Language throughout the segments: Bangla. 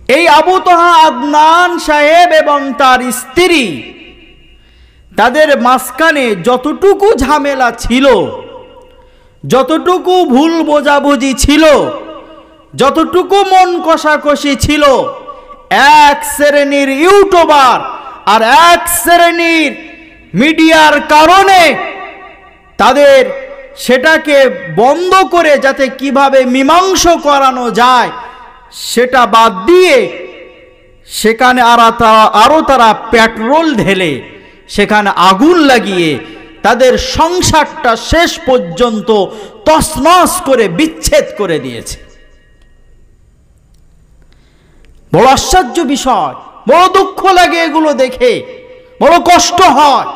এই আবু তোহা আদনান সাহেব এবং তার স্ত্রী, তাদের মাঝখানে যতটুকু ঝামেলা ছিল, যতটুকু ভুল বোঝাবুঝি ছিল, যতটুকু মন কষাকষি ছিল, এক শ্রেণীর ইউটিউবার আর এক শ্রেণীর মিডিয়ার কারণে তাদের সেটাকে বন্ধ করে যাতে কিভাবে মীমাংসা করানো যায় সেটা বাদ দিয়ে সেখানে আরো তারা পেট্রোল ঢেলে সেখানে আগুন লাগিয়ে তাদের সংসারটা শেষ পর্যন্ত তছনছ করে বিচ্ছেদ করে দিয়েছে। বড় আশ্চর্য বিষয়, বড় দুঃখ লাগে এগুলো দেখে, বড় কষ্ট হয়।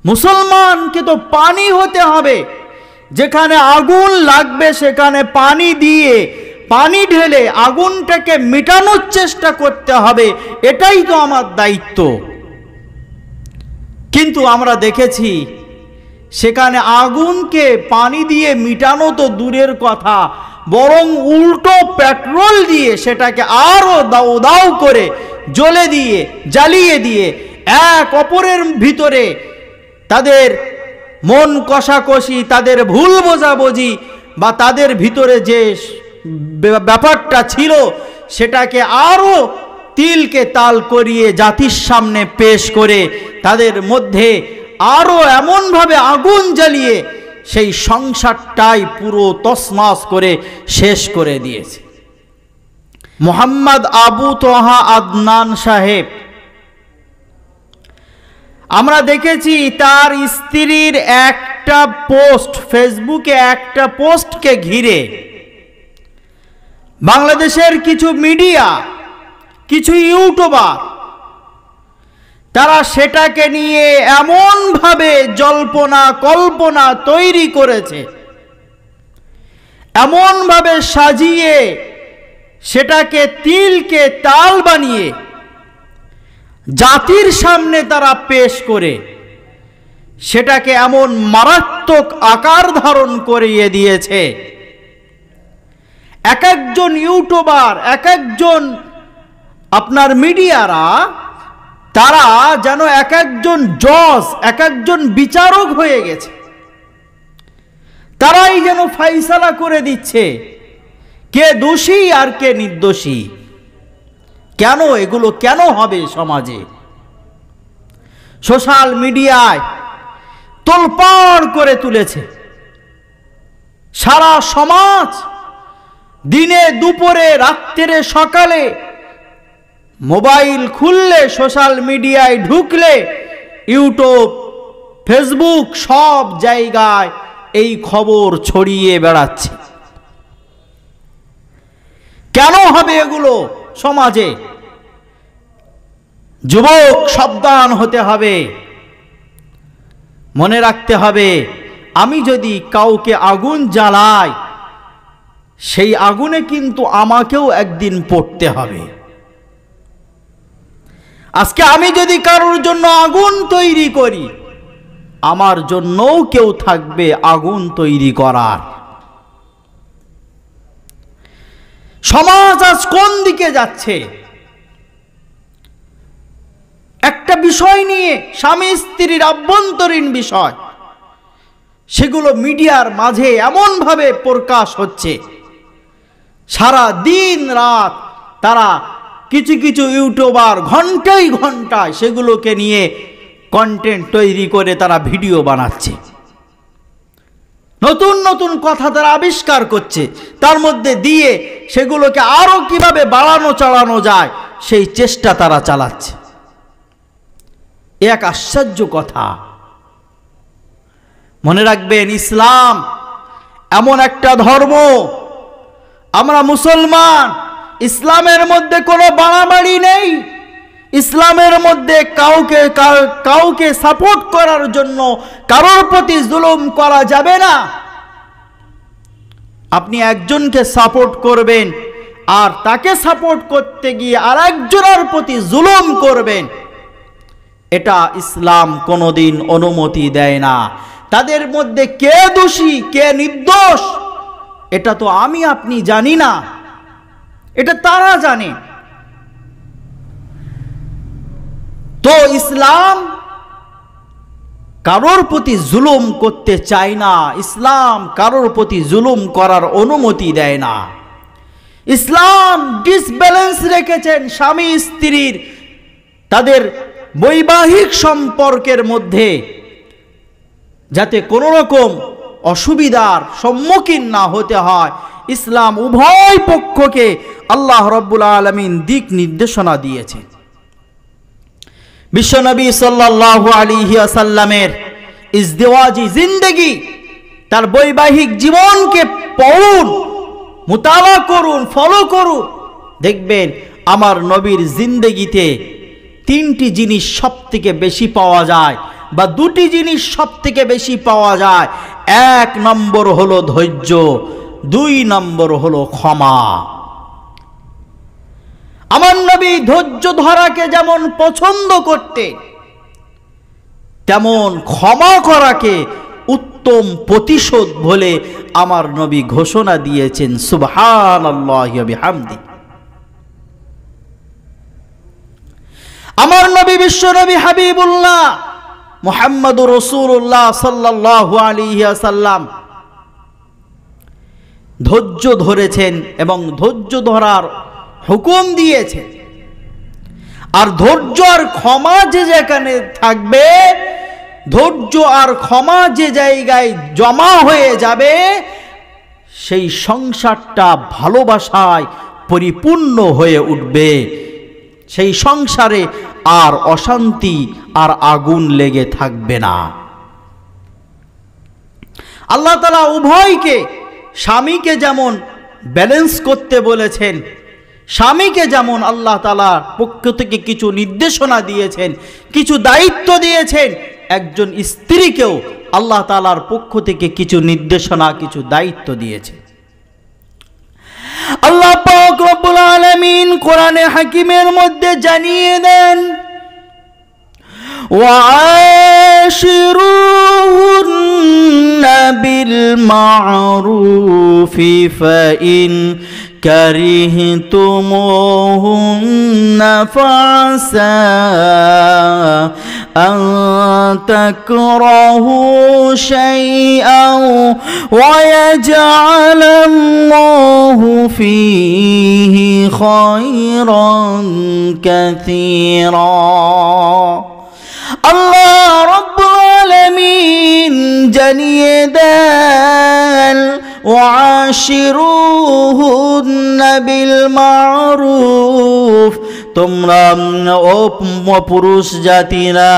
মুসলমানকে তো পানি হতে হবে, যেখানে আগুন লাগবে সেখানে পানি দিয়ে পানি ঢেলে আগুনটাকে মেটানোর চেষ্টা করতে হবে, এটাই তো আমার দায়িত্ব। কিন্তু আমরা দেখেছি সেখানে আগুনকে পানি দিয়ে মিটানো তো দূরের কথা, বরং উল্টো পেট্রোল দিয়ে সেটাকে আরো দাউ দাউ করে জ্বালিয়ে দিয়ে এক অপরের ভিতরে তাদের মন কষাকষি, তাদের ভুল বোঝাবুঝি বা তাদের ভিতরে যে ব্যাপারটা ছিল সেটাকে আরো তিলকে তাল করিয়ে জাতির সামনে পেশ করে তাদের মধ্যে আরো এমনভাবে আগুন জ্বালিয়ে সেই সংসারটাই পুরো তছনছ করে শেষ করে দিয়েছে। মোহাম্মদ আবু তোহা আদনান সাহেব, আমরা দেখেছি তার স্ত্রীর একটা পোস্ট, ফেসবুকে একটা পোস্টকে ঘিরে বাংলাদেশের কিছু মিডিয়া, কিছু ইউটিউবার তারা সেটাকে নিয়ে এমনভাবে জল্পনা কল্পনা তৈরি করেছে, এমনভাবে সাজিয়ে সেটাকে তিলকে তাল বানিয়ে জাতির সামনে তারা পেশ করে সেটাকে এমন মারাত্মক আকার ধারণ করিয়ে দিয়েছে। এক একজন ইউটিউবার, এক একজন আপনার মিডিয়ারা, তারা যেন এক একজন জজ, এক একজন বিচারক হয়ে গেছে। তারাই যেন ফাইসালা করে দিচ্ছে কে দোষী আর কে নির্দোষী। কেন এগুলো কেন হবে সমাজে? সোশ্যাল মিডিয়ায় তোলপাড় করে তুলেছে সারা সমাজ। দিনে দুপুরে রাত্রে সকালে মোবাইল খুললে, সোশ্যাল মিডিয়ায় ঢুকলে, ইউটিউব, ফেসবুক, সব জায়গায় এই খবর ছড়িয়ে বেড়াচ্ছে। কেন হবে এগুলো সমাজে? যুবক সাবধান হতে হবে, মনে রাখতে হবে আমি যদি কাউকে আগুন জ্বালাই সেই আগুনে কিন্তু আমাকেও একদিন পড়তে হবে। আজকে আমি যদি কারোর জন্য আগুন তৈরি করি, আমার জন্যও কেউ থাকবে আগুন তৈরি করার। সমাজ আজ কোন দিকে যাচ্ছে? একটা বিষয় নিয়ে, স্বামী স্ত্রীর আভ্যন্তরীণ বিষয়, সেগুলো মিডিয়ার মাঝে এমনভাবে প্রকাশ হচ্ছে, সারা দিন রাত তারা কিছু কিছু ইউটিউবার ঘন্টায় ঘন্টায় সেগুলোকে নিয়ে কন্টেন্ট তৈরি করে তারা ভিডিও বানাচ্ছে, নতুন নতুন কথা তারা আবিষ্কার করছে, তার মধ্যে দিয়ে সেগুলোকে আরো কিভাবে বাড়ানো চালানো যায় সেই চেষ্টা তারা চালাচ্ছে। এক আশ্চর্য কথা। মনে রাখবেন, ইসলাম এমন একটা ধর্ম, আমরা মুসলমান, ইসলামের মধ্যে কোনো বাড়াবাড়ি নেই। ইসলামের মধ্যে কাউকে সাপোর্ট করার জন্য কারোর প্রতি জুলুম করা যাবে না। আপনি একজনকে সাপোর্ট করবেন আর তাকে সাপোর্ট করতে গিয়ে আরেকজনের প্রতি জুলুম করবেন, এটা ইসলাম কোনোদিন অনুমতি দেয় না। তাদের মধ্যে কে দোষী কে নির্দোষ এটা তো আমি আপনি জানি না, এটা তারা জানে। তো ইসলাম কারোর প্রতি জুলুম করতে চায় না, ইসলাম কারোর প্রতি জুলুম করার অনুমতি দেয় না। ইসলাম ডিসব্যালেন্স রেখেছেন স্বামী স্ত্রীর তাদের বৈবাহিক সম্পর্কের মধ্যে, যাতে কোনো রকম অসুবিধার সম্মুখীন না হতে হয়। ইসলাম উভয় পক্ষকে আল্লাহ রাব্বুল আলামিন দিক নির্দেশনা দিয়েছে। বিশ্বনবী সাল্লাল্লাহু আলাইহি ওয়াসাল্লামের ইজদিওয়াজি জিন্দেগি, তার বৈবাহিক জীবনকে পড়ুন, মুতালা করুন, ফলো করুন, দেখবেন আমার নবীর জিন্দেগিতে তিনটি জিনিস সবথেকে বেশি পাওয়া যায়, বা দুটি জিনিস সবথেকে বেশি পাওয়া যায়। এক নম্বর হলো ধৈর্য, দুই নম্বর হলো ক্ষমা। আমার নবী ধৈর্য ধরাকে যেমন পছন্দ করতেন, তেমন ক্ষমা করাকে উত্তম প্রতিশোধ বলে আমার নবী ঘোষণা দিয়েছেন। সুবহানাল্লাহি ওয়া বিহামদি। আমার নবী বিশ্বনবী হাবিবুল্লাহ মুহাম্মদুর রাসূলুল্লাহ সাল্লাল্লাহু আলাইহি ওয়াসাল্লাম ধৈর্য ধরেছেন এবং ধৈর্য ধরার হুকুম দিয়েছেন। আর ধৈর্য আর ক্ষমা যে যেখানে থাকবে, ধৈর্য আর ক্ষমা যে জায়গায় জমা হয়ে যাবে, সেই সংসারটা ভালোবাসায় পরিপূর্ণ হয়ে উঠবে। সেই সংসারে আর অশান্তি আর আগুন লেগে থাকবে না। আল্লাহ তাআলা উভয়কে, স্বামীকে যেমন ব্যালেন্স করতে বলেছেন, স্বামীকে যেমন আল্লাহ তাআলার পক্ষ থেকে কিছু নির্দেশনা দিয়েছেন, কিছু দায়িত্ব দিয়েছেন, একজন স্ত্রীকেও আল্লাহ তাআলার পক্ষ থেকে কিছু নির্দেশনা, কিছু দায়িত্ব দিয়েছেন। আল্লাহ পাক রব্বুল আলামিন কোরআনে হাকিমের মধ্যে জানিয়ে দেন, وعاشروهن بالمعروف فإن كرهتموهن فعسى أن تكرهوا شيئا ويجعل الله فيه خيرا كثيرا। আল্লাহ রাব্বুল আলামিন জানিয়ে দেন, ওয়াশিরুহুন্না বিল মারুফ, তোমরা ও পুরুষ জাতিরা,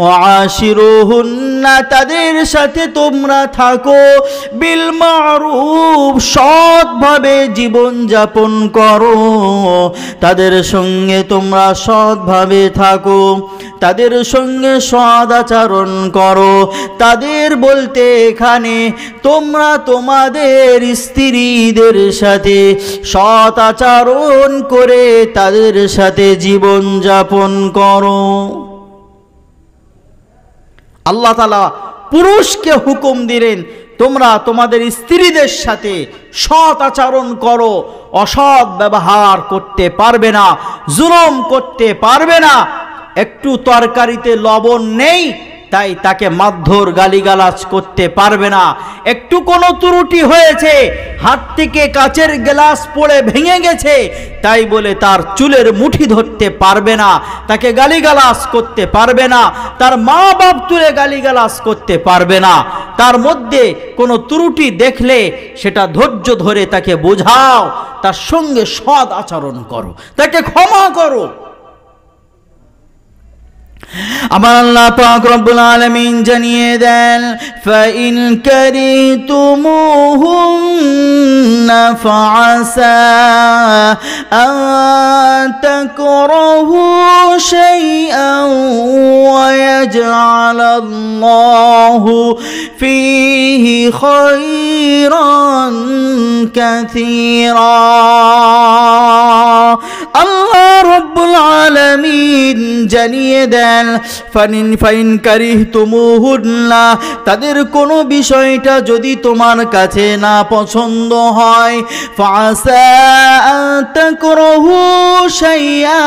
ওয়াশিরুহুন্না তাদের সাথে তোমরা থাকো, বিল মারুফ সৎভাবে জীবন যাপন করো, তাদের সঙ্গে তোমরা সৎভাবে থাকো, তাদের সঙ্গে সৎ আচরণ করো। তাদের বলতে এখানে তোমরা তোমাদের স্ত্রীদের সাথে সৎ আচরণ করে তাদের সাথে জীবন যাপন করো। আল্লাহ তাআলা পুরুষকে হুকুম দিলেন, তোমরা তোমাদের স্ত্রীদের সাথে সৎ আচরণ করো, অসৎ ব্যবহার করতে পারবে না, জুলুম করতে পারবে না। একটু তরকারিতে লবণ নেই তাই তাকে মারধর গালিগালাজ করতে পারবে না। একটু কোনো ত্রুটি হয়েছে, হাত থেকে কাচের গ্লাস পড়ে ভেঙে গেছে, তাই বলে তার চুলের মুঠি ধরতে পারবে না, তাকে গালিগালাজ করতে পারবে না, তার মা বাপ তুলে গালিগালাজ করতে পারবে না। তার মধ্যে কোনো ত্রুটি দেখলে সেটা ধৈর্য ধরে তাকে বোঝাও, তার সঙ্গে সৎ আচরণ করো, তাকে ক্ষমা করো। আমার আল্লাহ পাক রব্বুল আলামিন জানিয়ে দেন, ফাইন কারিতুমুহুন্না ফাআসা আন তাকরাহু শাইআন ওয়া ইয়াজআলাল্লাহু ফীহি খায়রান কাসীরা। আল্লাহ রব্বুল আলামিন জানিয়ে দেন ফাইন কারিহতুমুহুন্না, তাদের কোনো বিষয়টা যদি তোমার কাছে না পছন্দ হয়, ফাসা আন তাকরাহু শাইআ,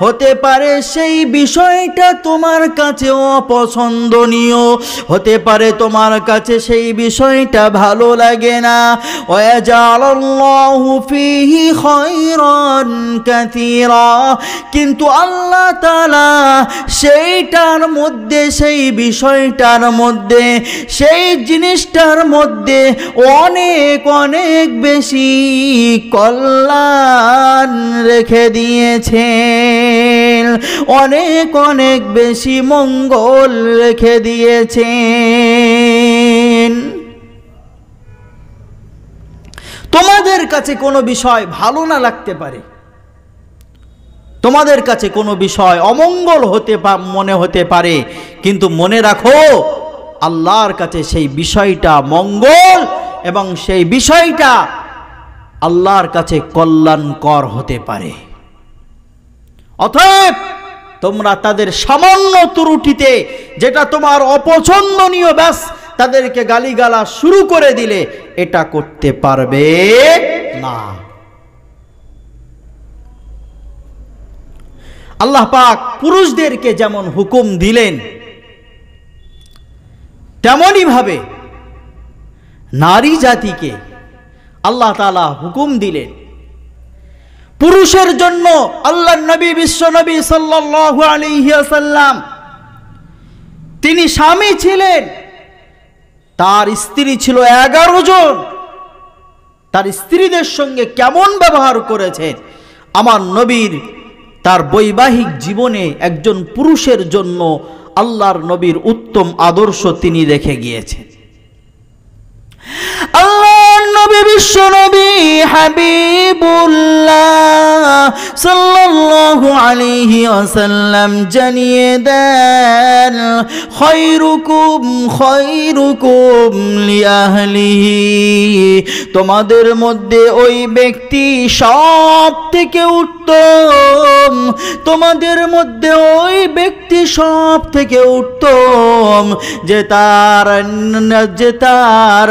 হতে পারে সেই বিষয়টা তোমার কাছে অপছন্দনীয়, হতে পারে তোমার কাছে সেই বিষয়টা ভালো লাগে না। ওয়াজালাল্লাহু ফীহি খায়রান কাসীরা, কিন্তু আল্লাহ তাআলা সেইটার মধ্যে, সেই বিষয়টার মধ্যে, সেই জিনিসটার মধ্যে অনেক অনেক বেশি কল্যাণ রেখে দিয়েছেন, অনেক অনেক বেশি মঙ্গল রেখে দিয়েছেন। তোমাদের কাছে কোনো বিষয় ভালো না লাগতে পারে, তোমাদের কাছে কোনো বিষয় অমঙ্গল মনে হতে পারে, কিন্তু মনে রাখো আল্লাহর কাছে সেই বিষয়টা মঙ্গল এবং সেই বিষয়টা আল্লাহর কাছে কল্যাণকর হতে পারে। অতএব তোমরা তাদের সামান্য ত্রুটিতে, যেটা তোমার অপছন্দনীয়, ব্যাস তাদেরকে গালিগালা শুরু করে দিলে এটা করতে পারবে না। আল্লাহ পাক পুরুষদেরকে যেমন হুকুম দিলেন, তেমনি ভাবে নারী জাতিকে আল্লাহ তাআলা হুকুম দিলেন। পুরুষের জন্য আল্লাহর নবী, বিশ্ব নবী সাল্লাল্লাহু আলাইহি ওয়াসাল্লাম, তিনি স্বামী ছিলেন, তার স্ত্রী ছিল 11 জন। তার স্ত্রীদের সঙ্গে কেমন ব্যবহার করেছেন আমার নবীর, তার বৈবাহিক জীবনে একজন পুরুষের জন্য আল্লাহর নবীর উত্তম আদর্শ তিনি রেখে গিয়েছেন। আল্লাহর নবী, বিশ্ব নবী হাবিবুল্লাহ সাল্লাল্লাহু আলাইহি ওয়াসাল্লাম জানিয়ে দেন, খায়রুকুম খায়রুকুম লিআহলিহি, তোমাদের মধ্যে ওই ব্যক্তি সব থেকে উত্তম, তোমাদের মধ্যে ওই ব্যক্তি সব থেকে উত্তম যে তার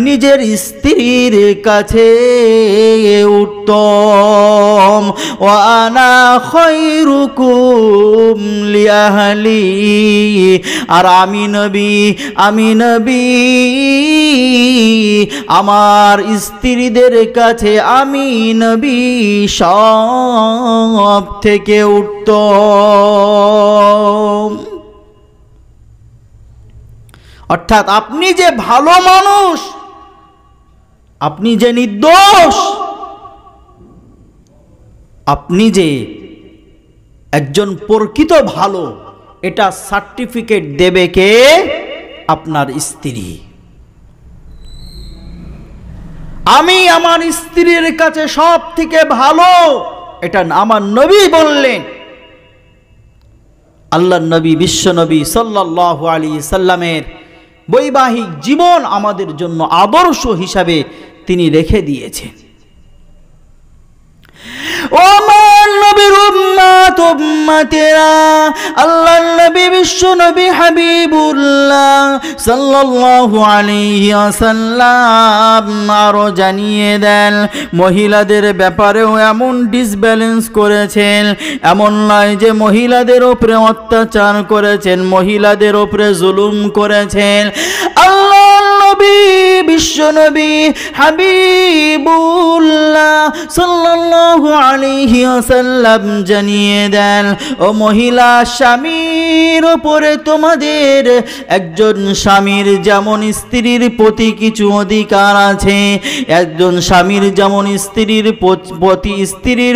নিজের স্ত্রীর কাছে উত্তম। ওয়া আনা খায়রুকুম লিআহলি, আর আমি নবী আমার স্ত্রীদের কাছে আমি নবী সব থেকে উত্তম। অর্থাৎ আপনি যে ভালো মানুষ, আপনি যে নির্দোষ, আপনি যে একজন প্রকৃত ভালো, এটা সার্টিফিকেট দেবে কে? আপনার স্ত্রী। আমি আমার স্ত্রীর কাছে সব থেকে ভালো, এটা আমার নবী বললেন। আল্লাহর নবী, বিশ্ব নবী সাল্লাল্লাহু আলাইহি সাল্লামের বৈবাহিক জীবন আমাদের জন্য আদর্শ হিসাবে তিনি রেখে দিয়েছেন। ও আমার নবীর উম্মত উম্মতেরা, আল্লাহর নবী, বিশ্ব নবী হাবিবুল্লাহ সাল্লাল্লাহু আলাইহি ওয়াসাল্লাম আরো জানিয়ে দেন, মহিলাদের ব্যাপারেও এমন ডিসব্যালেন্স করেছেন, এমন নয় যে মহিলাদের উপরে অত্যাচার করেছেন, মহিলাদের উপরে জুলুম করেছেন। আল্লাহর নবী, বিশ্ব নবী হাবিবুল্লাহ সাল্লাল্লাহু আলাইহি ওয়াসাল্লাম জানিয়ে দেন, ও মহিলা, স্বামীর উপরে তোমাদের, একজন স্বামীর যেমন স্ত্রীর প্রতি কিছু অধিকার আছে, একজন স্বামীর যেমন স্ত্রীর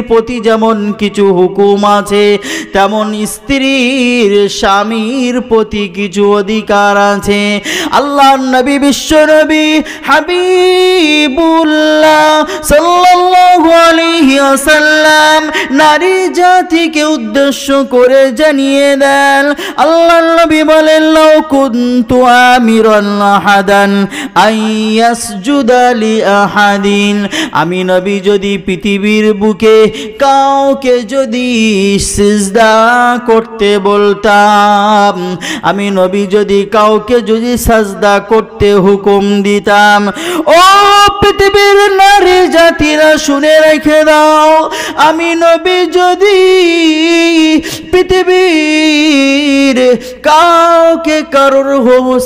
প্রতি যেমন কিছু হুকুম আছে, তেমন স্ত্রীর স্বামীর প্রতি কিছু অধিকার আছে। আল্লাহর নবী, বিশ্ব নবী হাবিবুল্লাহ সাল্লাল্লাহু আলাইহি ওয়াসাল্লাম নারী জাতিকে উদ্দেশ্য করে জানিয়ে দেন, আল্লাহর নবী বলেন, লাউ কুনতু আমিরান আহাদান আইয়াসজুদা লি আহাদিন, আমি নবী যদি পৃথিবীর বুকে কাউকে যদি সিজদা করতে বলতাম, আমি নবী যদি কাউকে যদি সাজদা করতে হুকুম দিতাম, ও পৃথিবীর নারী জাতিরা শুনে রেখে দাও, আমি নবী যদি পৃথিবীর কাউকে কারোর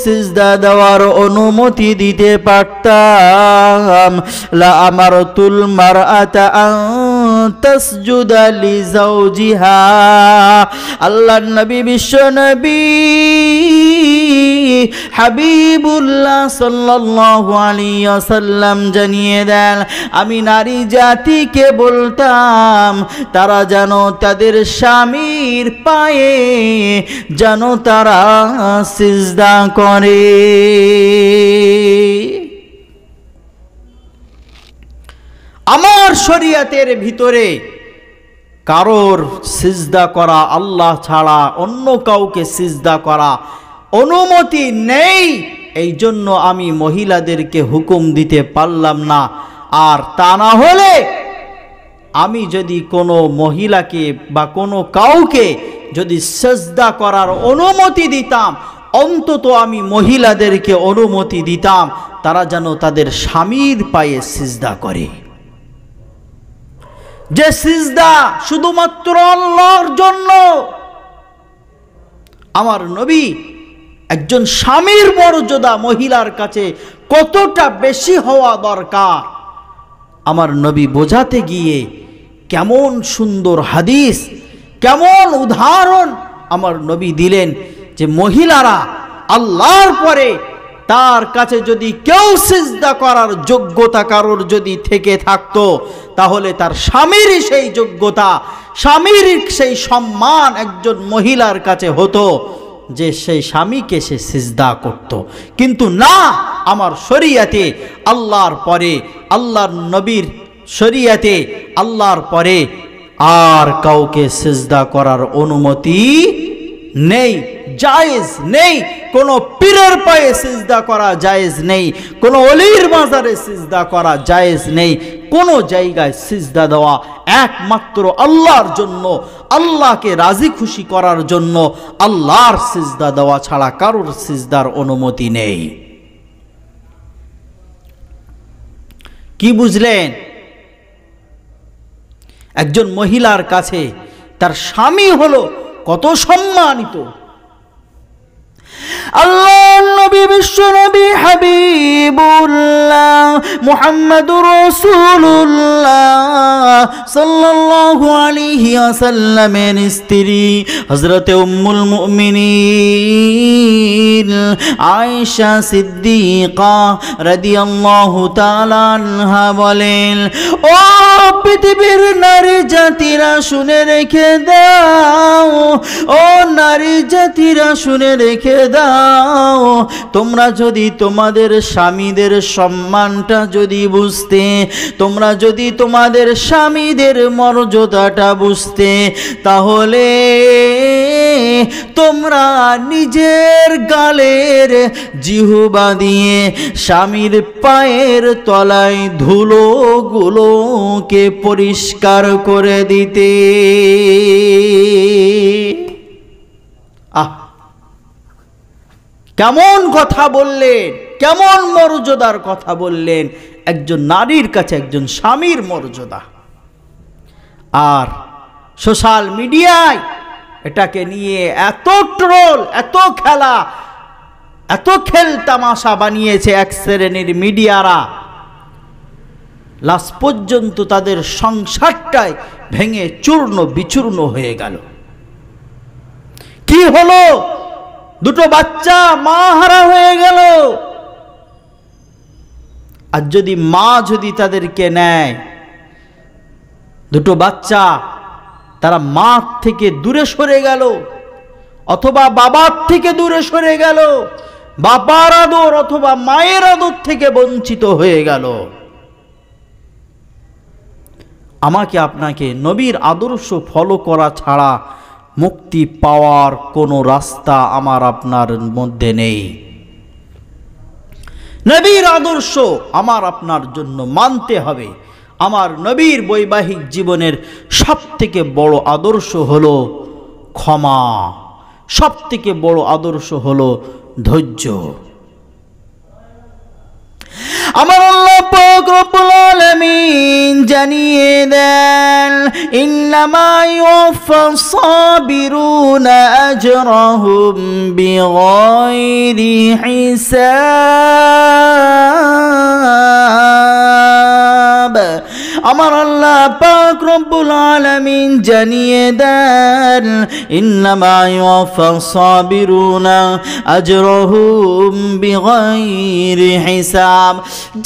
সিজদা দেওয়ার অনুমতি দিতে পারতাম, লা আমারতুল মারআতা আন তাসজুদা লি যাওজিহা। আল্লাহর নবী বিশ্ব নবী হাবিবুল্লাহ সাল্লাল্লাহু আলাইহি ওয়াসাল্লাম জানিয়ে দেন, আমি নারী জাতিকে বলতাম তারা যেন তাদের স্বামীর পায়ে যেন তারা সিজদা করে। আমার শরীয়তের ভিতরে কারোর সিজদা করা, আল্লাহ ছাড়া অন্য কাউকে সিজদা করা অনুমতি নেই। এই জন্য আমি মহিলাদেরকে হুকুম দিতে পারলাম না। আর তা না হলে আমি যদি কোনো মহিলাকে বা কোনো কাউকে যদি সিজদা করার অনুমতি দিতাম, অন্তত আমি মহিলাদেরকে অনুমতি দিতাম তারা যেন তাদের স্বামীর পায়ে সিজদা করে। যে সিজদা শুধুমাত্র আল্লাহর জন্য। আমার নবী একজন স্বামীর মর্যাদা মহিলার কাছে কতটা বেশি হওয়া দরকার, আমার নবী বোঝাতে গিয়ে কেমন সুন্দর হাদিস, কেমন উদাহরণ আমার নবী দিলেন যে মহিলারা আল্লাহর পরে তার কাছে যদি কেউ সিজদা করার যোগ্যতা কারোর যদি থেকে থাকতো, তাহলে তার স্বামীর সেই যোগ্যতা, স্বামীর সেই সম্মান একজন মহিলার কাছে হতো যে সেই স্বামীকে সে সিজদা করত। কিন্তু না, আমার শরীয়তে আল্লাহর পরে, আল্লাহর নবীর শরীয়তে আল্লাহর পরে আর কাউকে সিজদা করার অনুমতি নেই, জায়েজ নেই। কোনো পীরের পায়ে সিজদা করা জায়েজ নেই, কোনো ওলির মাজারে সিজদা করা জায়েজ নেই। কোনো জায়গায় সিজদা দেওয়া একমাত্র আল্লাহর জন্য, আল্লাহকে রাজি খুশি করার জন্য। আল্লাহর সিজদা দেওয়া ছাড়া কারোর সিজদার অনুমতি নেই। কি বুঝলেন? একজন মহিলার কাছে তার স্বামী হলো কত সম্মানিত। আল্লাহর নবী বিশ্ব নবী হাবিবুল্লাহ মুহাম্মাদুর রাসূলুল্লাহ সাল্লাল্লাহু আলাইহি ওয়াসাল্লামের স্ত্রী হযরত উম্মুল মুমিনিন আয়েশা সিদ্দিকা রাদিয়াল্লাহু তাআলা আনহা বলেন, ও পৃথিবীর নারী জাতিরা শুনে রেখে দাও, ও নারী জাতিরা শুনে রেখে দাও, তোমরা যদি তোমাদের স্বামীদের সম্মানটা যদি বুঝতে, তোমরা যদি তোমাদের স্বামীদের মর্যাদাটা বুঝতে, তাহলে তোমরা নিজের গালের জিহ্বা দিয়ে স্বামীর পায়ের তলায় ধুলোগুলোকে পরিষ্কার করে দিতে। কেমন কথা বললেন, কেমন মর্যাদার কথা বললেন একজন নারীর কাছে একজন স্বামীর মর্যাদা। আর সোশ্যাল মিডিয়ায় এটাকে নিয়ে এত ট্রোল, এত খেলা, এত খেল তামাশা বানিয়েছে এক শ্রেণীর মিডিয়ারা, লাস্ট পর্যন্ত তাদের সংসারটাই ভেঙে চূর্ণ বিচূর্ণ হয়ে গেল। কি হলো? দুটো বাচ্চা মা হারা হয়ে গেল। আর যদি মা যদি তাদেরকে নেয়, দুটো বাচ্চা তারা মা থেকে দূরে সরে গেল, অথবা বাবার থেকে দূরে সরে গেল, বাবার আদর অথবা মায়ের আদর থেকে বঞ্চিত হয়ে গেল। আমাকে আপনাকে নবীর আদর্শ ফলো করা ছাড়া মুক্তি পাওয়ার কোনো রাস্তা আমার আপনার মধ্যে নেই। নবীর আদর্শ আমার আপনার জন্য মানতে হবে। আমার নবীর বৈবাহিক জীবনের সবথেকে বড় আদর্শ হলো ক্ষমা, সবথেকে বড় আদর্শ হলো ধৈর্য। আমার আল্লাহ পাক রব্বুল আলামিন জানিয়ে দেন, ইন্নামা ইউফাস সাবিরুনা আজরাহুম বিগাইরি হিসাব। আমার আল্লাহ পাক রব্বুল আলামিন জানিয়ে দেন, ইন্নামা ইউফাস সাবিরুনা আজরাহুম বিগাইরি হিসাব।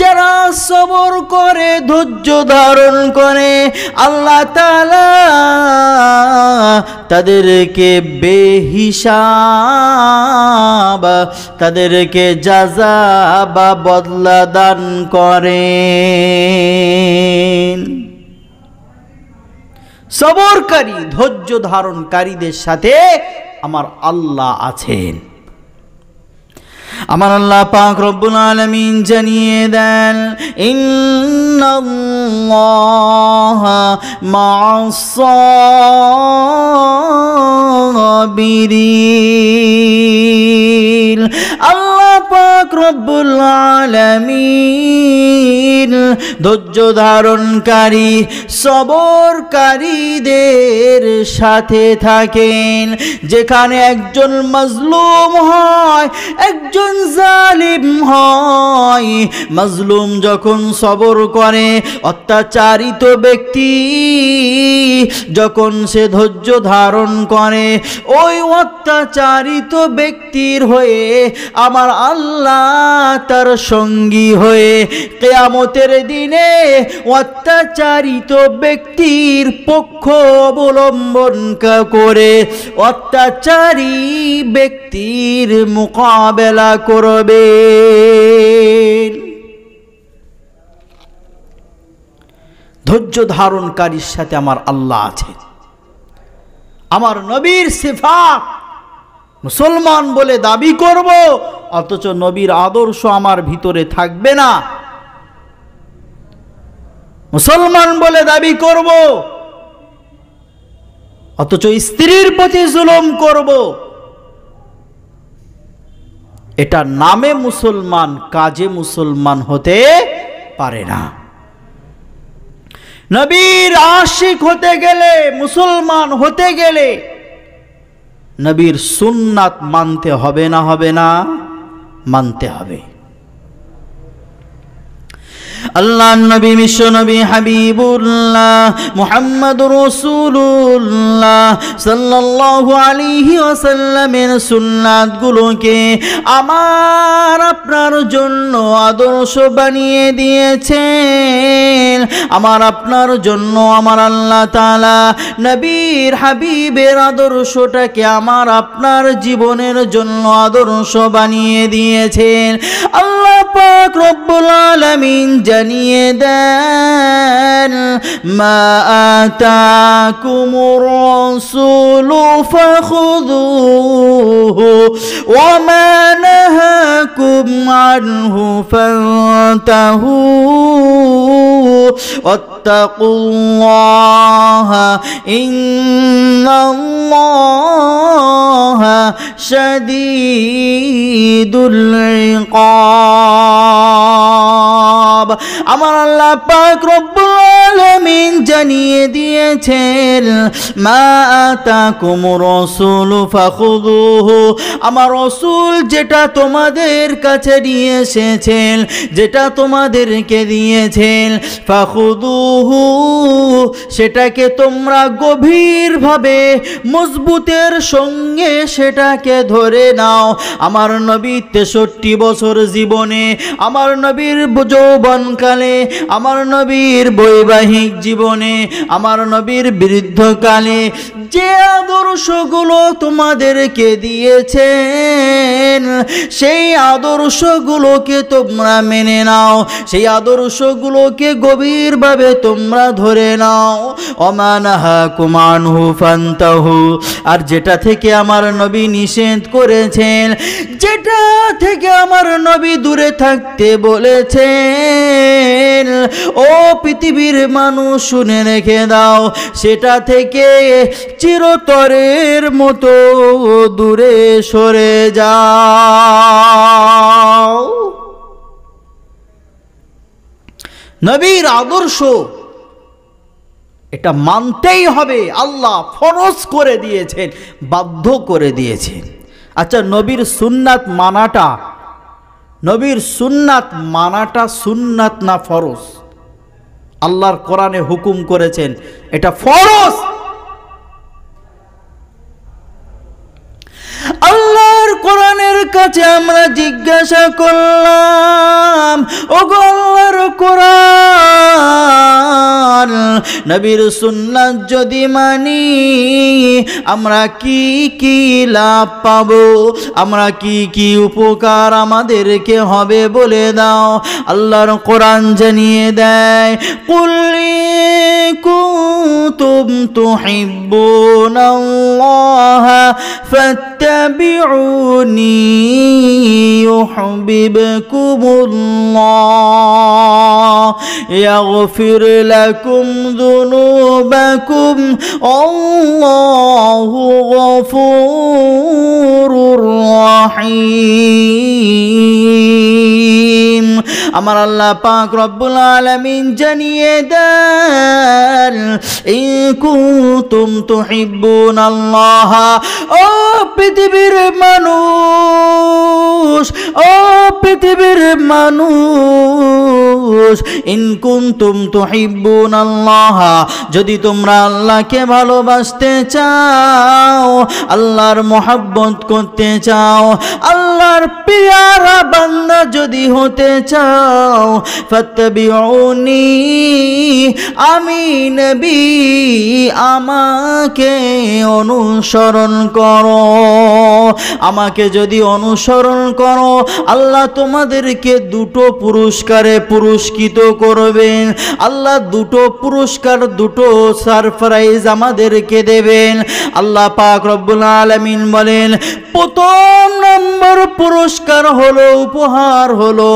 যারা সবর করে, ধৈর্য ধারণ করে, আল্লাহ তাআলা তাদেরকে বেহিসাব তাদেরকে জাযা বা বদলা দান করেন। সবরকারী, ধৈর্য ধারণকারীদের সাথে আমার আল্লাহ আছেন। আমার আল্লাহ পাক রব্বুল আলামিন জানিয়ে দেন, ইন্নাল্লাহা মা'আস সাবিরিন। আল্লাহ পাক রব্বুল আলামিন ধৈর্য ধারণকারী, সবরকারীদের সাথে থাকেন। যেখানে একজন মাজলুম হয়, একজন জালিম হয়, মাজলুম যখন সবর করে, অত্যাচারিত ব্যক্তি যখন সে ধৈর্য ধারণ করে, ওই অত্যাচারিত ব্যক্তির হয়ে আমার আল্লাহ তার সঙ্গী হয়ে কিয়ামতের দিনে অত্যাচারিত ব্যক্তির পক্ষ অবলম্বন করে অত্যাচারী ব্যক্তির মোকাবেলা করবে। ধৈর্য ধারণকারীর সাথে আমার আল্লাহ আছে। আমার নবীর সিফাত মুসলমান বলে দাবি করব, অথচ নবীর আদর্শ আমার ভিতরে থাকবে না। মুসলমান বলে দাবি করব, অথচ স্ত্রীর প্রতি জুলুম করব। এটা নামে মুসলমান, কাজে মুসলমান হতে পারে না। নবীর আশিক হতে গেলে, মুসলমান হতে গেলে নবীর সুন্নাত মানতে হবে না? হবে না? মানতে হবে। আল্লাহ নবী, বিশ্ব নবী হাবিবুল্লাহ মুহাম্মদুর রাসূলুল্লাহ সাল্লাল্লাহু আলাইহি ওয়াসাল্লামের সুন্নাতগুলোকে আমার আপনার জন্য আদর্শ বানিয়ে দিয়েছেন। আমার আপনার জন্য আমার আল্লাহ তাআলা নবীর হাবিবের আদর্শটাকে আমার আপনার জীবনের জন্য আদর্শ বানিয়ে দিয়েছেন। আল্লাহ পাক রব্বুল আলামিন জানিয়ে দেন, মা আতাকুমুর রাসূলু ফাখুযুহু ওয়া মা নাহাকুম আনহু ফান্তাহু ওয়াত্তাকুল্লাহা ইন্নাল্লাহা শাদীদুল ইকাব। আমার আল্লাহ পাক রব্বুল আলামিন জানিয়ে দিয়েছেন, মা আতাকুমুর রাসূলু ফাখুযুহু। আমার রাসূল যেটা তোমাদের কাছে নিয়ে এসেছেন, যেটা তোমাদেরকে দিয়েছেন, ফাখুযুহু সেটাকে তোমরা গভীরভাবে মজবুতের সঙ্গে সেটাকে ধরে নাও। আমার নবী 63 বছর জীবনে, আমার নবীর যৌবনকালে, আমার নবীর বৈবাহিক জীবনে, আমার নবীর বৃদ্ধকালে যে আদর্শগুলো তোমাদেরকে দিয়েছেন সেই আদর্শগুলোকে তোমরা মেনে নাও, সেই আদর্শগুলোকে গভীরভাবে তোমরা ধরে নাও। ওমা নাহাকুম আনহু ফান্তাহু, আর যেটা থেকে আমার নবী নিষেধ করেছেন, যেটা থেকে আমার নবী দূরে থাকতে বলেছেন, ও পৃথিবীর মানুষ শুনে রেখে দাও, সেটা থেকে চিরতরের মতো দূরে সরে যাও। নবীর আদর্শ এটা মানতেই হবে, আল্লাহ ফরজ করে দিয়েছেন, বাধ্য করে দিয়েছেন। আচ্ছা, নবীর সুন্নাত মানাটা, নবীর সুন্নাত মানাটা সুন্নাত না ফরজ? আল্লাহর কোরআনে হুকুম করেছেন এটা ফরজ। আল্লাহর কোরআনের কাছে আমরা জিজ্ঞাসা করলাম, ওগো আল্লাহর কোরআন, নবীর সুন্নাত যদি মানি আমরা কি কি লাভ পাবো, আমরা কি কি উপকার আমাদেরকে হবে বলে দাও। আল্লাহর কোরআন জানিয়ে দেয়, কুল ইন কুনতুম তুহিব্বুনাল্লাহা ফাত্তাবিউনি ইউহিব্বুকুমুল্লাহ ইয়াগফির লাকুম যুনুবাকুম আল্লাহু গফুরুর রহিম। আমার আল্লাহ পাক রব্বুল আলামিন জানিয়ে দেন, ইন কুনতুম তুহিব্বুনাল্লাহ, ও পৃথিবীর মানুষ, ও পৃথিবীর মানুষ, ইন কুনতুম তুহিব্বুনাল্লাহ, যদি তোমরা আল্লাহকে ভালোবাসতে চাও, আল্লাহর মহব্বত করতে চাও, আল্লাহর পিয়ারা বান্দা যদি হতে চাও, ফাত্তাবিউনি, আমি নবী আমাকে অনুসরণ করো। আমাকে যদি অনুসরণ করো, আল্লাহ তোমাদেরকে দুটো পুরস্কারে পুরস্কৃত করবেন। আল্লাহ দুটো পুরস্কার, দুটো সারপ্রাইজ আমাদেরকে দেবেন। আল্লাহ পাক রব্বুল আলামিন বলেন, প্রথম নম্বর পুরস্কার হলো, উপহার হলো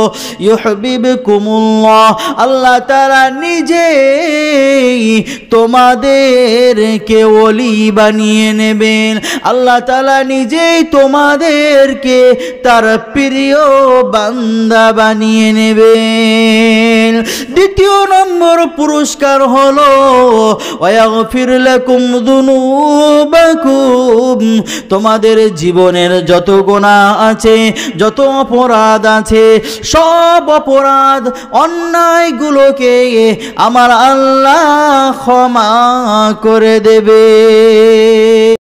ইউহিব্বুকুমুল্লাহ, আল্লাহ তাআলা নিজেই তোমাদেরকে ওলি বানিয়ে নেবেন। আল্লাহ তাআলা নিজেই তোমাদেরকে তার প্রিয় বান্দা বানিয়ে নেবেন। দ্বিতীয় নম্বর পুরস্কার হলো ওয়াগফির লাকুম যুনুবাকুম, তোমাদের জীবনের যত গুনাহ আছে, যত অপরাধ আছে, সব অপরাধ অন্যায়গুলোকে আমার আল্লাহ ক্ষমা করে দেবে।